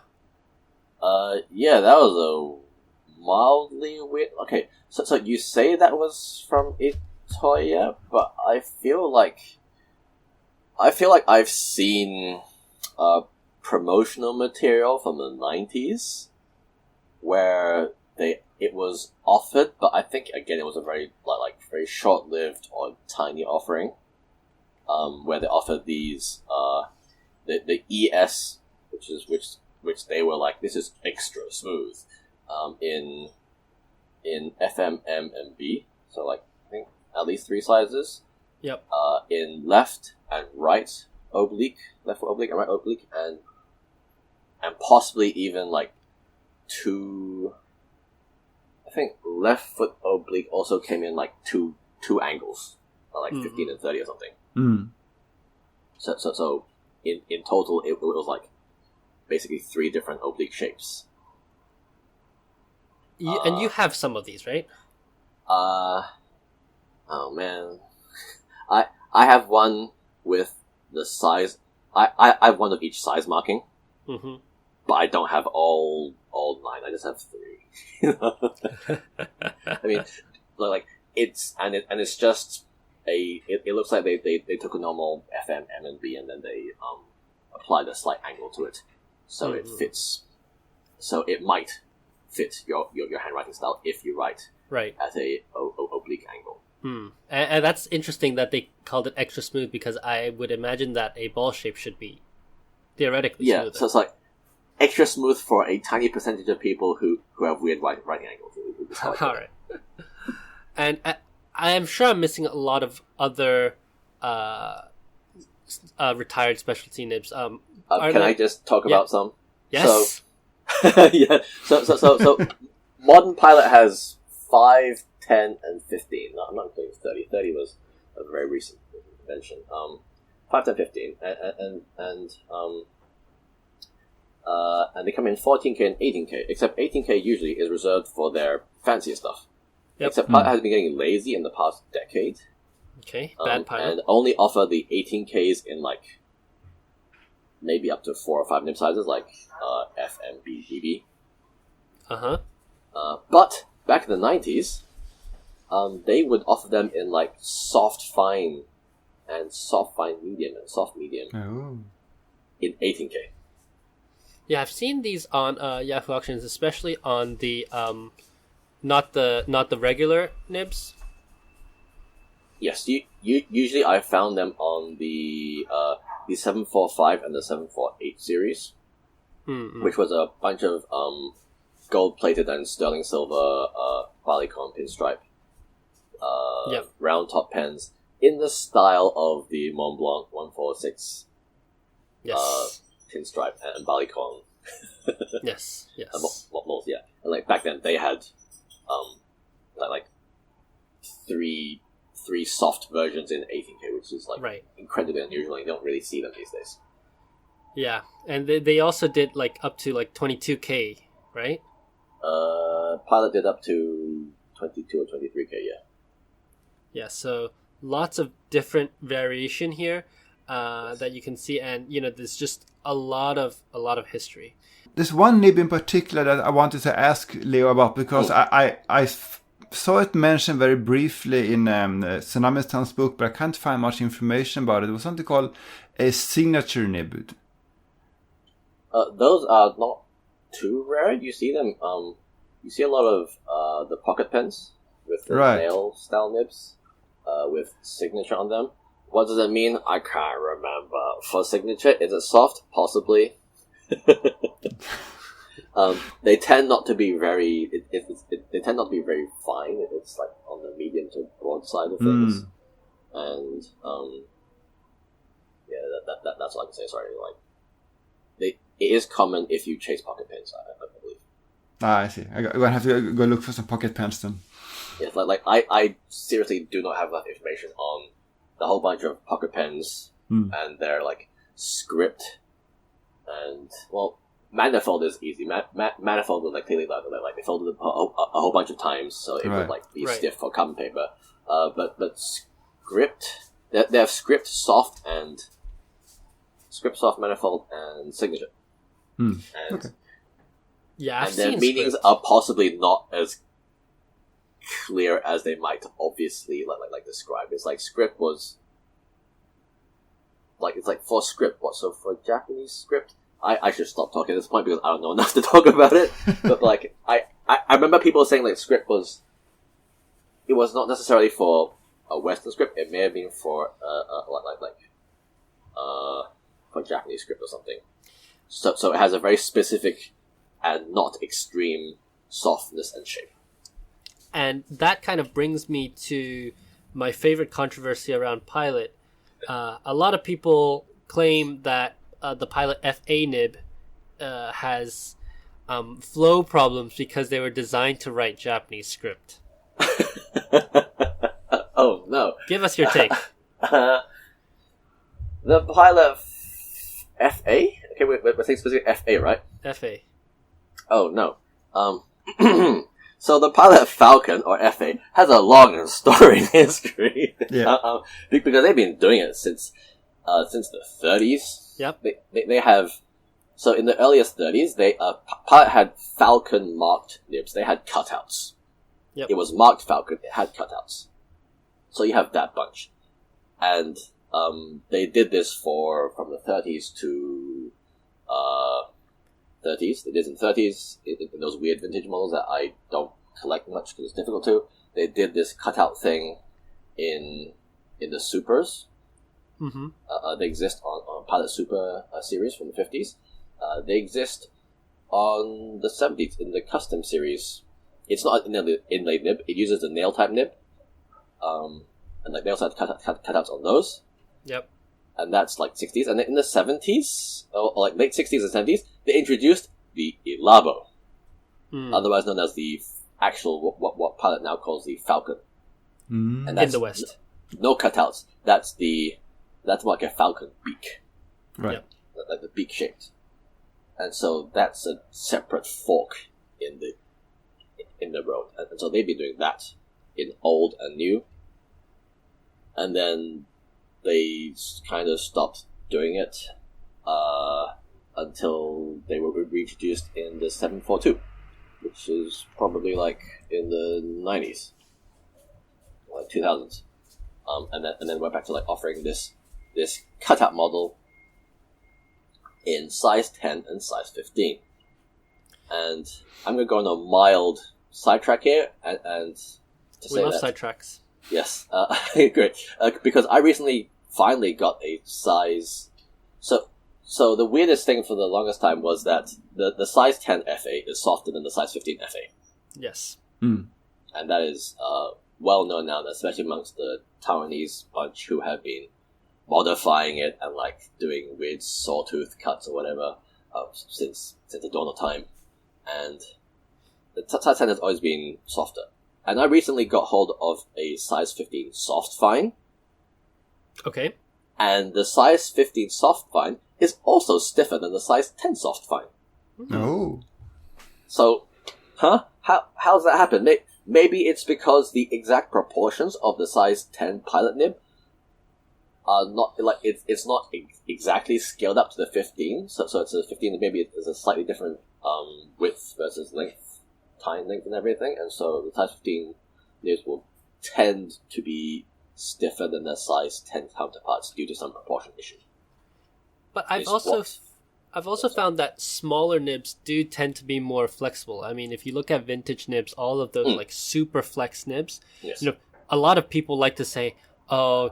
Yeah, that was a mildly weird. Okay, so you say that was from Itoya, but I feel like I've seen promotional material from the 90s where it was offered, but I think again it was a very very short-lived or tiny offering, where they offered these the ES, which they were like, this is extra smooth, in FM, M, and B, so I think at least 3 sizes. Yep. In left and right oblique, left foot oblique and right oblique, and possibly even 2. I think left foot oblique also came in two angles, 15 and 30 or something. Mm. So in total it was basically 3 different oblique shapes. And you have some of these, right? Oh man, I have one with the size. I have one of each size marking. Mm-hmm. But I don't have all 9. I just have 3. I mean, it's just it looks like they took a normal FM, M, and B, and then they applied a slight angle to it, so it fits. So it might fit your handwriting style if you write at a oblique angle. And that's interesting that they called it extra smooth, because I would imagine that a ball shape should be theoretically smoother. So it's extra smooth for a tiny percentage of people who have weird writing angles. All right. And I am sure I'm missing a lot of other retired specialty nibs. Can I just talk about some? Yes. So, yeah. So modern Pilot has 5, 10, and 15. No, I'm not including 30. 30 was a very recent invention. 5, 10, 15, and they come in 14K and 18K. Except 18K usually is reserved for their fancier stuff. Yep. Except Pilot has been getting lazy in the past decade. Okay, bad Pilot. And only offer the 18Ks in maybe up to 4 or 5 nib sizes, F, M, B, B, B. But back in the 90s, they would offer them in soft fine and soft fine medium and soft medium in 18K. Yeah, I've seen these on Yahoo Auctions, especially on the not the regular nibs. Yes, usually I found them on the 745 and the 748 series, which was a bunch of gold-plated and sterling silver barleycorn pinstripe round top pens, in the style of the Mont Blanc 146 Yes. pinstripe and Balicon. Yes. Yes. Yeah. And like back then they had like three soft versions in 18K, which is like Right. incredibly unusual. You don't really see them these days. Yeah, and they also did like up to like 22K, right? Pilot did up to 22 or 23K, yeah. Yeah, so lots of different variation here that you can see, and there's just a lot of history. There's one nib in particular that I wanted to ask Leo about, because I saw it mentioned very briefly in Tsunamistan's book, but I can't find much information about it. It was something called a signature nib. Those are not too rare. You see them. You see a lot of the pocket pens with the nail style nibs with signature on them. What does it mean? I can't remember. For signature, is it soft? Possibly. They tend not to be very. They tend not to be very fine. It's like on the medium to broad side of things, and yeah, that's all I can say. Sorry, it is common if you chase pocket pens, I believe. I see. I'm gonna have to go look for some pocket pens then. Yes, I seriously do not have enough information on the whole bunch of pocket pens and their like script, and well, manifold is easy. Manifold was like clearly like they folded it a whole bunch of times, so it would like be stiff for carbon paper. But script, they have script soft manifold and signature. And, okay. Yeah, I've and their seen meanings script. are possibly not as clear as they might obviously like describe. It's like script was like, it's like for script. What, so for Japanese script? I should stop talking at this point because I don't know enough to talk about it. But like I remember people saying like script was, it was not necessarily for a Western script. It may have been for for Japanese script or something. So it has a very specific and not extreme softness and shape. And that kind of brings me to my favorite controversy around Pilot. A lot of people claim that the Pilot FA nib has flow problems because they were designed to write Japanese script. Oh, no. Give us your take. The Pilot FA? Okay, we're saying specific FA, right? FA. Oh, no. So the Pilot Falcon, or FA, has a long and storied history. Yeah. Because they've been doing it since the 30s. Yep. They have... So in the earliest 30s, Pilot had Falcon marked nibs. They had cutouts. Yep. It was marked Falcon. It had cutouts. So you have that bunch. And they did this from the 30s to 30s. They did in 30s in those weird vintage models that I don't collect much because it's difficult to. They did this cutout thing in the Supers. Mm-hmm. They exist on Pilot Super series from the 50s. They exist on the 70s in the Custom series. It's not an inlaid nib. It uses the nail type nib. And like they also had cutouts on those. Yep. And that's like 60s. And then in the 70s, or like late 60s and 70s, they introduced the Ilabo. Otherwise known as the actual, what Pilot now calls the Falcon. And that's in the West. No cutouts. That's more like a Falcon beak. Right. Yep. Like the beak shaped. And so that's a separate fork in the road. And so they've been doing that in old and new. And then they kind of stopped doing it until they were reintroduced in the 742, which is probably like in the 90s, like 2000s. And then went back to like offering this cutout model in size 10 and size 15. And I'm going to go on a mild sidetrack here and to say We love that, sidetracks. Yes, great. Because I recently finally got a size. So the weirdest thing for the longest time was that the size 10 FA is softer than the size 15 FA. Yes. And that is well known now, especially amongst the Taiwanese bunch who have been modifying it and like doing weird sawtooth cuts or whatever since the dawn of time. And the size 10 has always been softer. And I recently got hold of a size 15 soft fine. Okay. And the size 15 soft fine is also stiffer than the size 10 soft fine. Oh. So, how's that happen? Maybe it's because the exact proportions of the size 10 pilot nib are not, like, it's not exactly scaled up to the 15. So it's a 15, maybe it's a slightly different width versus length. Time length and everything, and so the size 15 nibs will tend to be stiffer than their size 10 counterparts due to some proportion issue. But I've also found that smaller nibs do tend to be more flexible. I mean, if you look at vintage nibs, all of those like super flex nibs, Yes. A lot of people like to say, oh,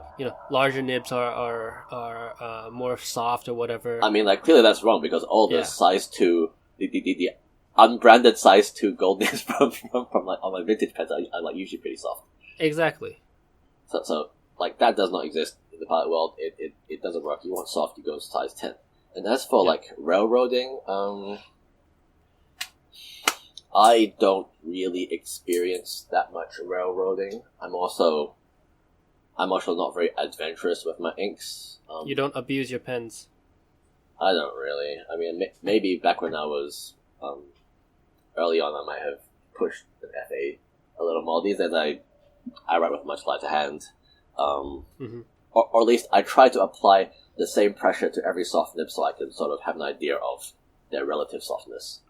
larger nibs are more soft or whatever. I mean, like, clearly that's wrong because all the size 2, the unbranded size 2 gold nibs from like on my vintage pens are like usually pretty soft. Exactly. So like that does not exist in the pilot world. It doesn't work. You want soft, you go size 10. And as for like railroading, I don't really experience that much railroading. I'm also not very adventurous with my inks. You don't abuse your pens. I don't really. I mean, maybe back when I was early on, I might have pushed the FA a little more. These days, I write with much lighter hand, or at least I try to apply the same pressure to every soft nib so I can sort of have an idea of their relative softness.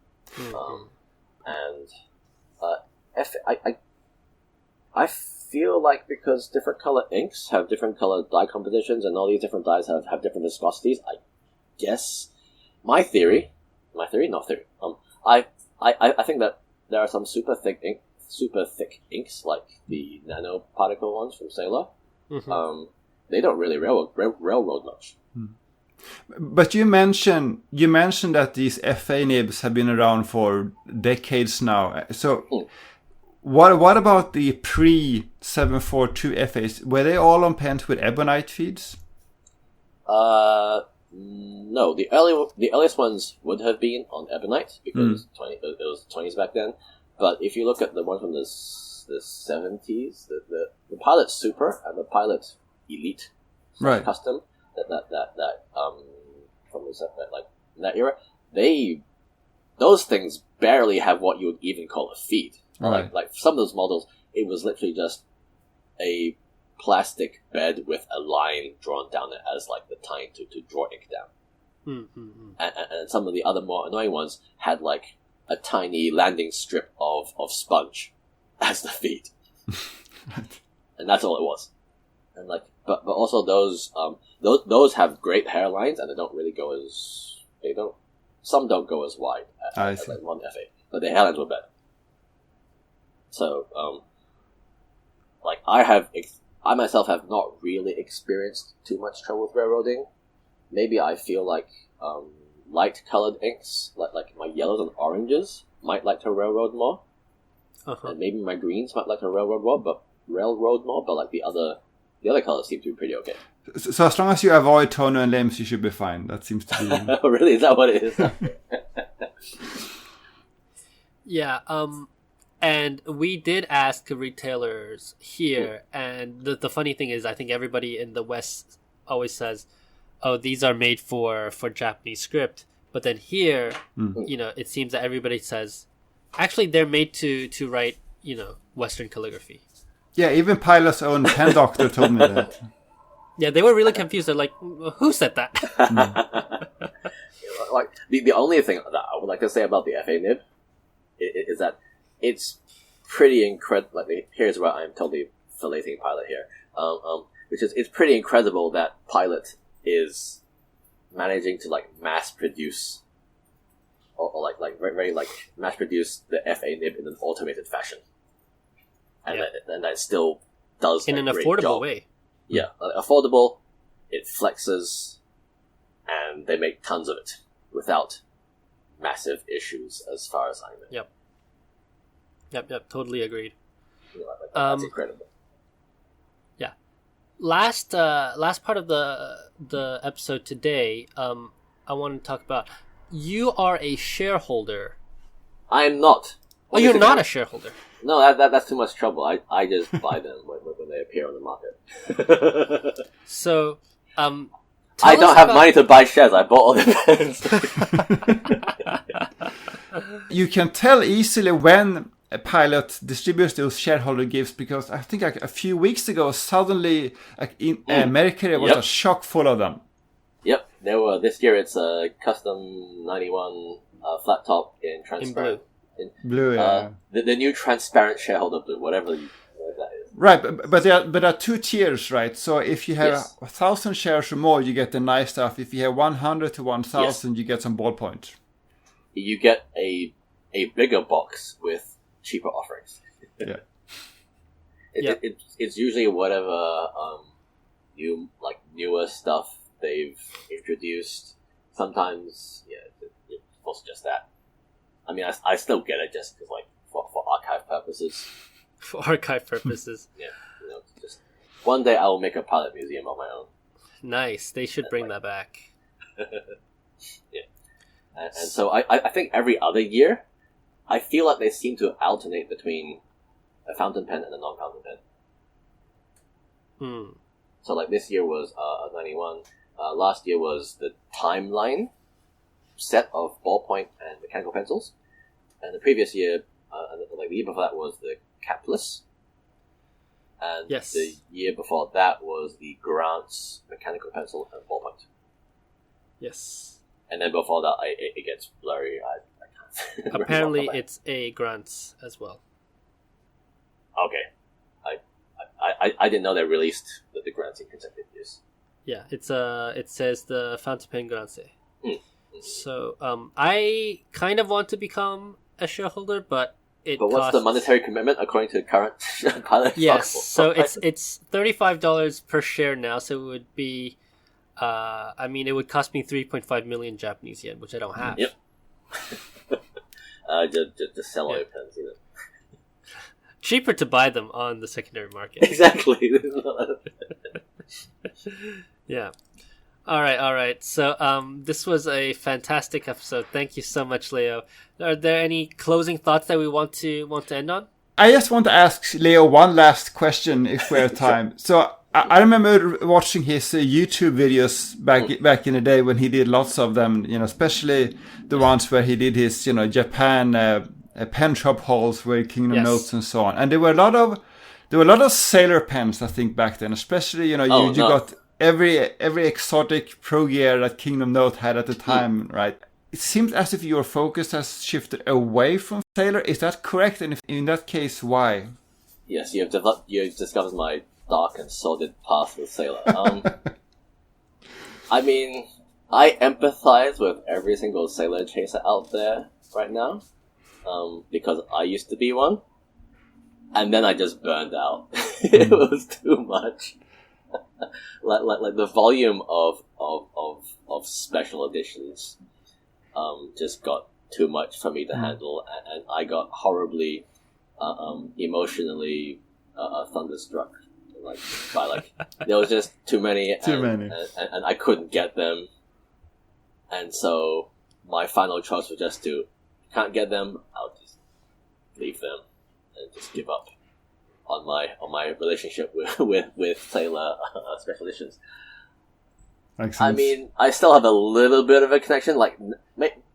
I feel like because different color inks have different color dye compositions and all these different dyes have different viscosities, I guess my theory, not theory, I think that there are some super thick inks like the nanoparticle ones from Sailor. They don't really railroad much. But you mentioned that these FA nibs have been around for decades now. So, what about the pre-742 FAs? Were they all on pens with ebonite feeds? No. The earliest ones would have been on ebonite because it was 20s back then. But if you look at the one from the 70s, the Pilot Super and the Pilot Elite, right, custom, that from that era, those things barely have what you would even call a feed. Right. Like some of those models, it was literally just a plastic bed with a line drawn down it as like the tine to draw ink down. And some of the other more annoying ones had like a tiny landing strip of sponge as the feed. And that's all it was. And like, but also those have great hairlines and they don't really go some don't go as wide as like one FA, but the hairlines were better. So, like I myself have not really experienced too much trouble with railroading. Maybe I feel like light colored inks, like my yellows and oranges, might like to railroad more, and maybe my greens might like to railroad more. But like the other colors seem to be pretty okay. So as long as you avoid toner and limbs, you should be fine. That seems to be. Oh, really? Is that what it is? Yeah. And we did ask retailers here, and the funny thing is, I think everybody in the West always says, "Oh, these are made for Japanese script," but then here, it seems that everybody says, actually, they're made to write, Western calligraphy. Yeah, even Pilot's own pen doctor told me that. Yeah, they were really confused. They're like, "Who said that?" Like the only thing that I would like to say about the FA nib is that it's pretty incredible. Like, here's where I'm totally filleting Pilot here, which is it's pretty incredible that Pilot is managing to like mass produce, or like very like mass produce the FA nib in an automated fashion, and that still does in a an great affordable job. way. Yeah, affordable. It flexes, and they make tons of it without massive issues, as far as I know. Yep, totally agreed. That's incredible. Yeah. Last part of the episode today, I want to talk about, you are a shareholder. I'm not. Oh, you're not a shareholder. No, that's too much trouble. I just buy them when they appear on the market. So, I don't have money to buy shares. I bought all the pens. You can tell easily when a pilot distributes those shareholder gifts, because I think a few weeks ago, suddenly Mercury was a chock full of them. Yep, there were. This year it's a custom 91 flat top in transparent. In blue. Yeah. The new transparent shareholder blue, whatever that is. Right, but there are two tiers, right? So if you have 1,000 shares or more, you get the nice stuff. If you have 100 to 1,000, you get some ballpoint. You get a bigger box with cheaper offerings. Yeah. It's usually whatever newer stuff they've introduced. Sometimes, it's mostly just that. I mean, I still get it just because, for archive purposes. For archive purposes. Yeah, just one day I will make a pilot museum of my own. Nice. They should bring that back. Yeah. And so I think every other year, I feel like they seem to alternate between a fountain pen and a non-fountain pen. So this year was a 91. Last year was the Timeline set of ballpoint and mechanical pencils. And the previous year, the year before that was the Capless. And the year before that was the Grants mechanical pencil and ballpoint. Yes. And then before that, it gets blurry. I can't. Apparently, it's a Grants as well. Okay, I didn't know they released the Grants in consecutive years. Yeah, it says the fountain pen Grants. So I kind of want to become a shareholder, but what's the monetary commitment according to current pilot? Yes, so it's $35 per share now. So it would be. It would cost me 3.5 million Japanese yen, which I don't have. Yep. Just sell all your pens, Cheaper to buy them on the secondary market. Exactly. Yeah. All right. So this was a fantastic episode. Thank you so much, Leo. Are there any closing thoughts that we want to end on? I just want to ask Leo one last question, if we have time. So I remember watching his YouTube videos back in the day when he did lots of them. Especially the ones where he did his Japan pen shop hauls, where Kingdom Notes and so on. And there were a lot of sailor pens, I think, back then. Especially you got every exotic pro gear that Kingdom Note had at the time, right? It seems as if your focus has shifted away from sailor. Is that correct? And if in that case, why? Yes, you've discovered my dark and sordid past with sailor. I mean, I empathize with every single sailor chaser out there right now, because I used to be one, and then I just burned out. It was too much. like the volume of special editions just got too much for me to handle, and I got horribly emotionally thunderstruck. There was just too many, and I couldn't get them, and so my final choice was just to can't get them. I'll just leave them and just give up on my relationship with Sailor special editions. I mean, I still have a little bit of a connection.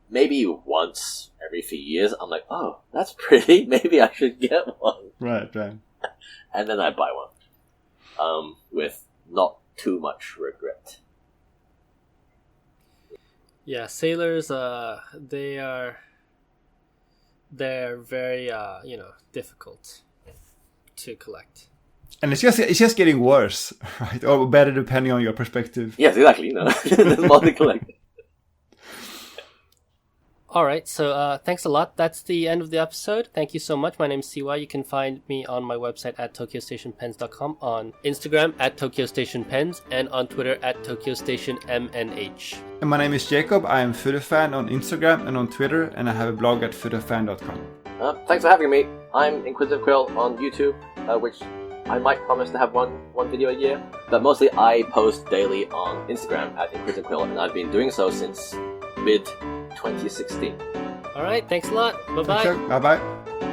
Maybe once every few years, I'm like, oh, that's pretty. Maybe I should get one. Right. And then I buy one, with not too much regret. Yeah, sailors. They're very difficult to collect. And it's just getting worse, right? Or better, depending on your perspective. Yes, exactly. There's more to collect. All right, so thanks a lot. That's the end of the episode. Thank you so much. My name is CY. You can find me on my website at tokyostationpens.com, on Instagram at tokyostationpens, and on Twitter at tokyostationmnh. And my name is Jacob. I am Furufan on Instagram and on Twitter, and I have a blog at furufan.com. Thanks for having me. I'm Inquisitive Quill on YouTube, which I might promise to have one video a year. But mostly I post daily on Instagram at Inquisitive Quill, and I've been doing so since mid-2016. All right, thanks a lot. Bye-bye. Bye-bye.